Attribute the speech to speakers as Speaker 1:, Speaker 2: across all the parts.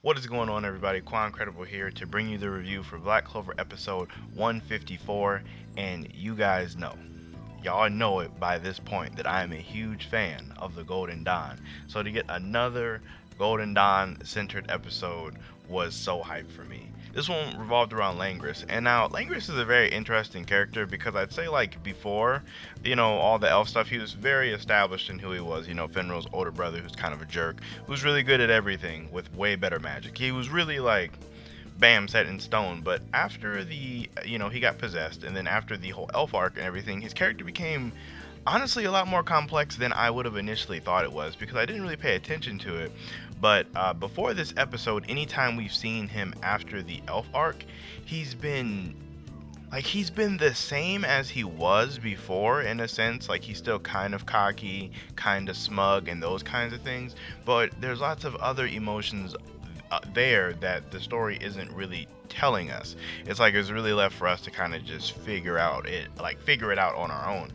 Speaker 1: What is going on, everybody? Quancredible here to bring you the review for Black Clover episode 154. And you guys know, y'all know it by this point, that I am a huge fan of the Golden Dawn. So to get another Golden Dawn centered episode was so hyped for me. This one revolved around Langris, and now Langris is a very interesting character because I'd say, like, before, all the elf stuff, he was very established in who he was. Finral's older brother, who's kind of a jerk, who's really good at everything with way better magic. He was really like, bam, set in stone. But after he got possessed, and then after the whole elf arc and everything, his character became honestly a lot more complex than I would have initially thought it was, because I didn't really pay attention to it. But before this episode, anytime we've seen him after the elf arc, he's been the same as he was before, in a sense. Like, he's still kind of cocky, kind of smug, and those kinds of things, but there's lots of other emotions there that the story isn't really telling us. It's like it's really left for us to kind of just figure it out on our own.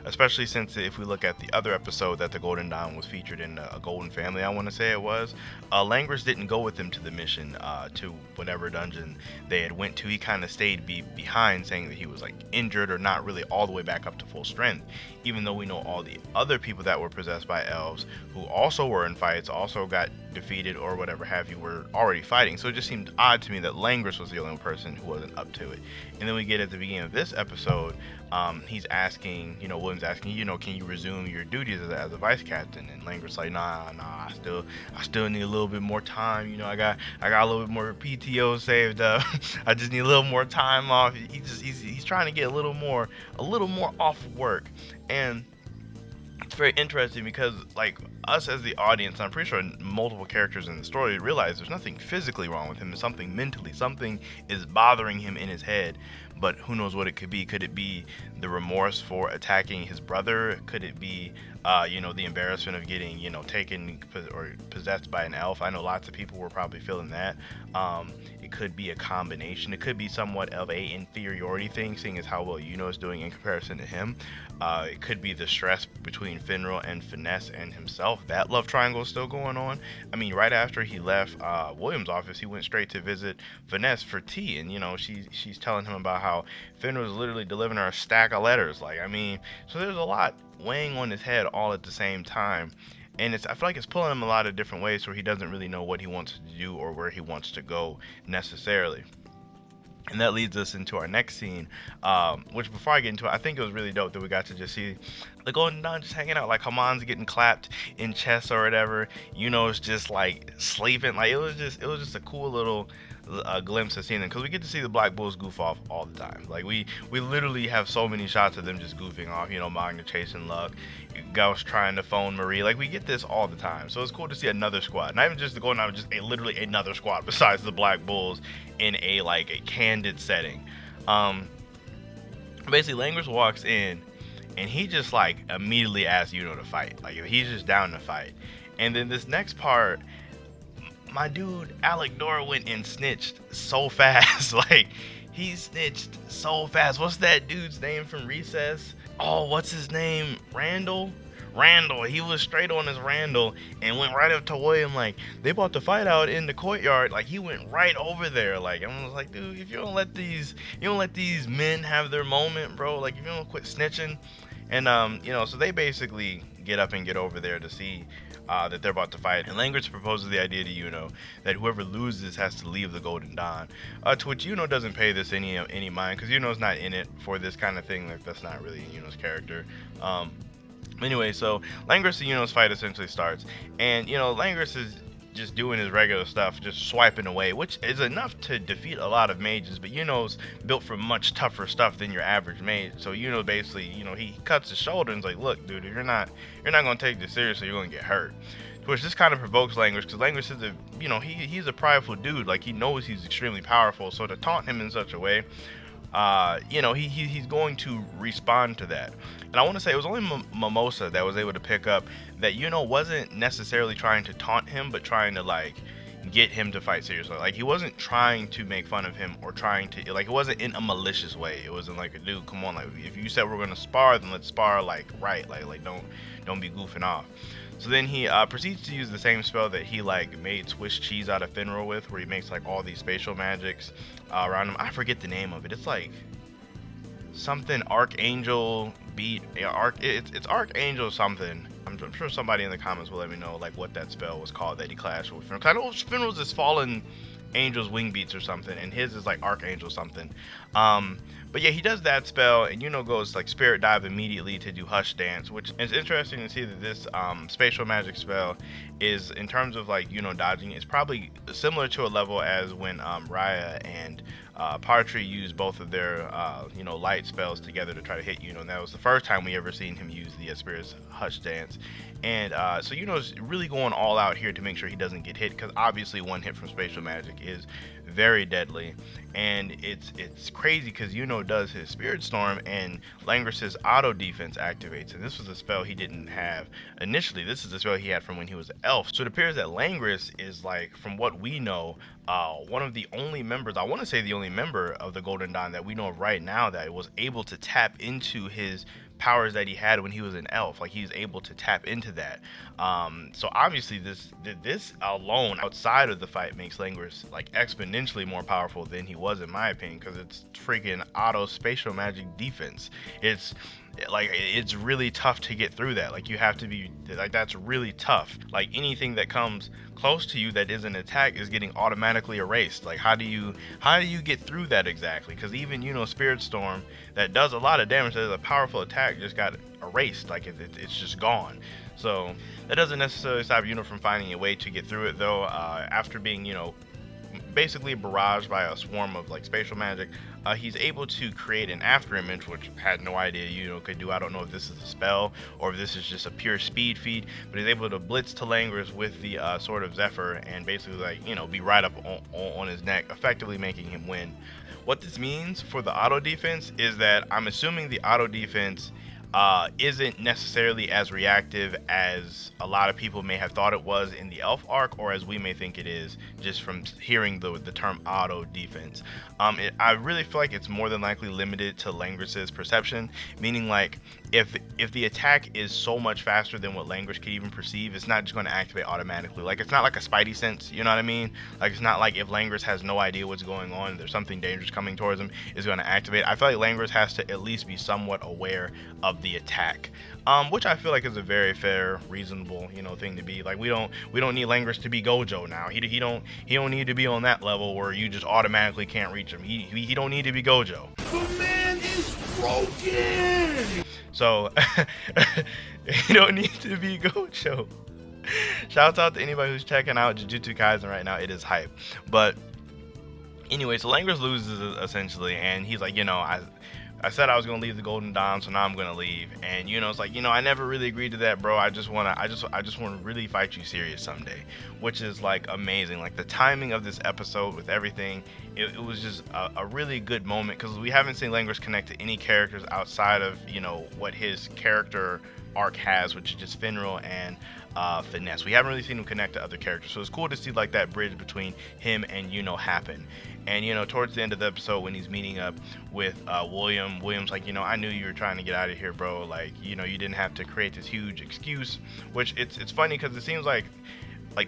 Speaker 1: Especially since if we look at the other episode that the Golden Dawn was featured in, a Golden Family, I want to say it was, Langris didn't go with him to the mission, to whatever dungeon they had went to. He kind of stayed behind, saying that he was like injured or not really all the way back up to full strength, even though we know all the other people that were possessed by elves who also were in fights, also got defeated or whatever have you, were already fighting. So it just seemed odd to me that Langris was the only person who wasn't up to it. And then we get at the beginning of this episode, he's asking, William's asking, can you resume your duties as a vice captain? And Langris like, nah, I still need a little bit more time. I got a little bit more PTO saved up. I just need a little more time off. He's trying to get a little more off work. And it's very interesting because, like, us as the audience, I'm pretty sure multiple characters in the story realize there's nothing physically wrong with him. It's something mentally. Something is bothering him in his head, but who knows what it could be. Could it be the remorse for attacking his brother? Could it be the embarrassment of getting, taken or possessed by an elf? I know lots of people were probably feeling that. It could be a combination. It could be somewhat of a inferiority thing, seeing as how well is doing in comparison to him. It could be the stress between Finral and Finesse and himself. That love triangle is still going on. I mean, right after he left William's office, he went straight to visit Finesse for tea, and she's telling him about how Finral was literally delivering her a stack of letters. So there's a lot weighing on his head all at the same time, and I feel like it's pulling him a lot of different ways where he doesn't really know what he wants to do or where he wants to go necessarily. And that leads us into our next scene, which, before I get into it, I think it was really dope that we got to just see the Golden Dawn just hanging out. Like, Haman's getting clapped in chess or whatever. It's just like sleeping. Like, it was just a cool little glimpse of seeing them, because we get to see the Black Bulls goof off all the time. Like, we literally have so many shots of them just goofing off. Magna chasing Luck, Gauss trying to phone Marie. Like, we get this all the time. So it's cool to see another squad, not even just the Golden Dawn, just literally another squad besides the Black Bulls in a candid setting. Basically, Langris walks in and he just immediately asks to fight. Like, he's just down to fight. And then this next part, my dude Alec Dora went and snitched so fast. Like, he snitched so fast. What's that dude's name from Recess? Oh, what's his name? Randall. He was straight on his Randall and went right up to William. Like, they about to fight out in the courtyard. Like, he went right over there. Like, I was like, dude, if you don't let these men have their moment, bro. Like, if you don't quit snitching. And so they basically get up and get over there to see that they're about to fight. And Langris proposes the idea to that whoever loses has to leave the Golden Dawn. To which doesn't pay this any mind, because Yuno's not in it for this kind of thing. Like, that's not really Yuno's character. Anyway, so Langris and Yuno's fight essentially starts, and Langris is just doing his regular stuff, just swiping away, which is enough to defeat a lot of mages. But Yuno's built for much tougher stuff than your average mage. So basically, he cuts his shoulder and is like, look, dude, if you're not gonna take this seriously, you're gonna get hurt. Which this kind of provokes Langris, because Langris is he's a prideful dude. Like, he knows he's extremely powerful, so to taunt him in such a way, he's going to respond to that. And I want to say it was only Mimosa that was able to pick up that wasn't necessarily trying to taunt him, but trying to get him to fight seriously. Like, he wasn't trying to make fun of him or trying to, it wasn't in a malicious way. It wasn't like, a dude, come on, if you said we're gonna spar, then let's spar right. Like don't be goofing off. So then he proceeds to use the same spell that he like made Swiss cheese out of Finral with, where he makes like all these spatial magics around him. I forget the name of it. It's like something Archangel beat. It's Archangel something. I'm sure somebody in the comments will let me know like what that spell was called that he clashed with. I know Finral's is Fallen Angel's Wing Beats or something, and his is like Archangel something. But yeah, he does that spell, and goes like Spirit Dive immediately to do Hush Dance, which is interesting to see that this spatial magic spell is, in terms of like dodging, it's probably similar to a level as when Raya and Partry used both of their light spells together to try to hit and that was the first time we ever seen him use the Spirit's Hush Dance. And so is really going all out here to make sure he doesn't get hit, because obviously one hit from spatial magic is very deadly. And it's crazy because does his Spirit Storm, and Langris's auto defense activates, and this was a spell he didn't have initially. This is a spell he had from when he was an elf. So it appears that Langris is, like, from what we know, one of the only members, I want to say the only member of the Golden Dawn that we know of right now that was able to tap into his powers that he had when he was an elf. Like, he's able to tap into that. So obviously this alone outside of the fight makes Langris like exponentially more powerful than he was, in my opinion, because it's freaking auto spatial magic defense. It's really tough to get through that. Like, you have to be like, that's really tough. Like, anything that comes close to you that is an attack is getting automatically erased. Like, how do you get through that exactly? Because even Spirit Storm, that does a lot of damage, that is a powerful attack, just got erased. Like, it's just gone. So that doesn't necessarily stop from finding a way to get through it, though. After being basically barraged by a swarm of like spatial magic, he's able to create an after image, which I had no idea could do. I don't know if this is a spell or if this is just a pure speed feed, but he's able to blitz to Langris with the Sword of Zephyr and basically like be right up on his neck, effectively making him win. What this means for the auto defense is that I'm assuming the auto defense isn't necessarily as reactive as a lot of people may have thought it was in the elf arc, or as we may think it is just from hearing the term auto defense. I really feel like it's more than likely limited to Langris's perception, meaning like if the attack is so much faster than what Langris could even perceive, it's not just going to activate automatically. Like, it's not like a spidey sense, you know what I mean? Like, it's not like if Langris has no idea what's going on, there's something dangerous coming towards him, is going to activate. I feel like Langris has to at least be somewhat aware of the attack, which I feel like is a very fair, reasonable thing to be. Like, we don't need Langris to be Gojo now. He don't need to be on that level where you just automatically can't reach him. He don't need to be Gojo.
Speaker 2: The man is broken.
Speaker 1: So you don't need to be Gojo. Shouts out to anybody who's checking out Jujutsu Kaisen right now. It is hype. But anyway, so Langris loses essentially, and he's like, I said I was gonna leave the Golden Dawn, so now I'm gonna leave. And it's like, I never really agreed to that, bro. I just wanna really fight you serious someday, which is like amazing. Like, the timing of this episode with everything, it was just a really good moment, because we haven't seen Langris connect to any characters outside of what his character arc has, which is just Finral and Finesse. We haven't really seen him connect to other characters, so it's cool to see like that bridge between him and happen. And towards the end of the episode, when he's meeting up with William's like, I knew you were trying to get out of here, bro. Like, you didn't have to create this huge excuse. Which it's funny, because it seems like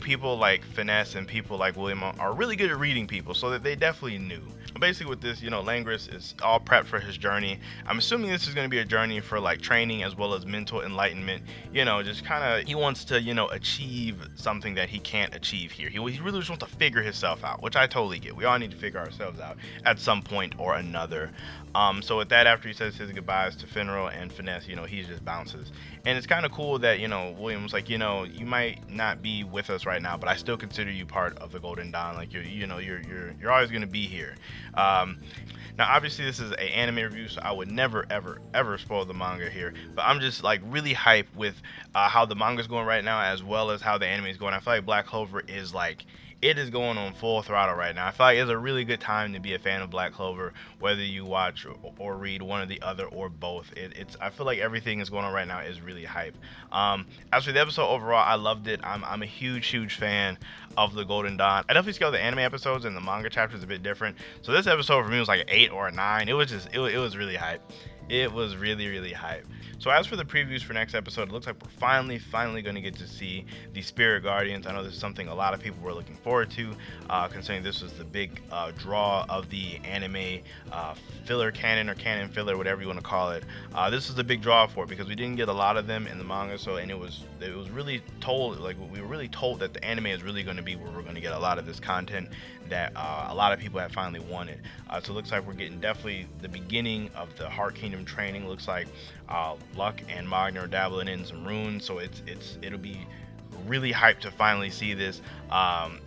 Speaker 1: people like Finesse and people like William are really good at reading people, so that they definitely knew. Basically with this, Langris is all prepped for his journey. I'm assuming this is going to be a journey for like training as well as mental enlightenment. Just kind of, he wants to, achieve something that he can't achieve here. He really just wants to figure himself out, which I totally get. We all need to figure ourselves out at some point or another. So with that, after he says his goodbyes to Finral and Finesse, he just bounces. And it's kind of cool that, William's like, you might not be with us right now, but I still consider you part of the Golden Dawn. Like, you're always going to be here. Now obviously this is an anime review, so I would never ever spoil the manga here, but I'm just like really hyped with how the manga's going right now, as well as how the anime is going. I feel like Black Clover is like, it is going on full throttle right now. I feel like it's a really good time to be a fan of Black Clover, whether you watch or read one or the other or both. I feel like everything is going on right now is really hype. As for the episode overall, I loved it. I'm a huge fan of the Golden Dawn. I definitely scale the anime episodes and the manga chapters a bit different. So this episode for me was like an 8 or a 9. It was really hype. It was really hype. So as for the previews for next episode, it looks like we're finally going to get to see the Spirit Guardians. I know this is something a lot of people were looking forward to, considering this was the big draw of the anime filler canon, or canon filler, whatever you want to call it. This is the big draw for it because we didn't get a lot of them in the manga. So, and it was really told, like, we were really told that the anime is really going to be where we're going to get a lot of this content that a lot of people have finally wanted. So it looks like we're getting definitely the beginning of the Heart Kingdom training. Looks like Luck and Magna are dabbling in some runes, so it'll be really hyped to finally see this,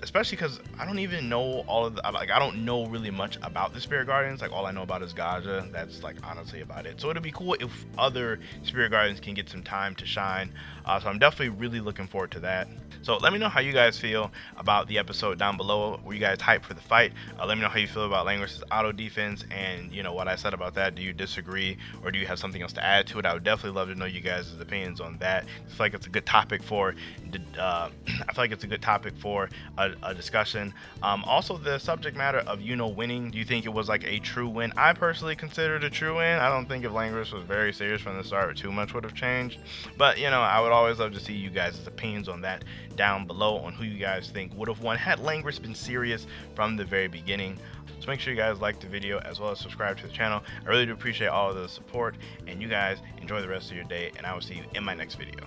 Speaker 1: especially because I don't even know I don't know really much about the Spirit Guardians. Like, all I know about is Gaja. That's like honestly about it. So it'll be cool if other Spirit Guardians can get some time to shine. So I'm definitely really looking forward to that. So let me know how you guys feel about the episode down below. Were you guys hyped for the fight? Let me know how you feel about Langris' auto defense, and you know what I said about that. Do you disagree, or do you have something else to add to it? I would definitely love to know you guys' opinions on that. I feel like it's a good topic for a discussion. Also, the subject matter of winning. Do you think it was like a true win? I personally consider it a true win. I don't think if Langris was very serious from the start, too much would have changed. But I would always love to see you guys' opinions on that down below, on who you guys think would have won had Langris been serious from the very beginning. So make sure you guys like the video as well as subscribe to the channel. I really do appreciate all of the support, and you guys enjoy the rest of your day, and I will see you in my next video.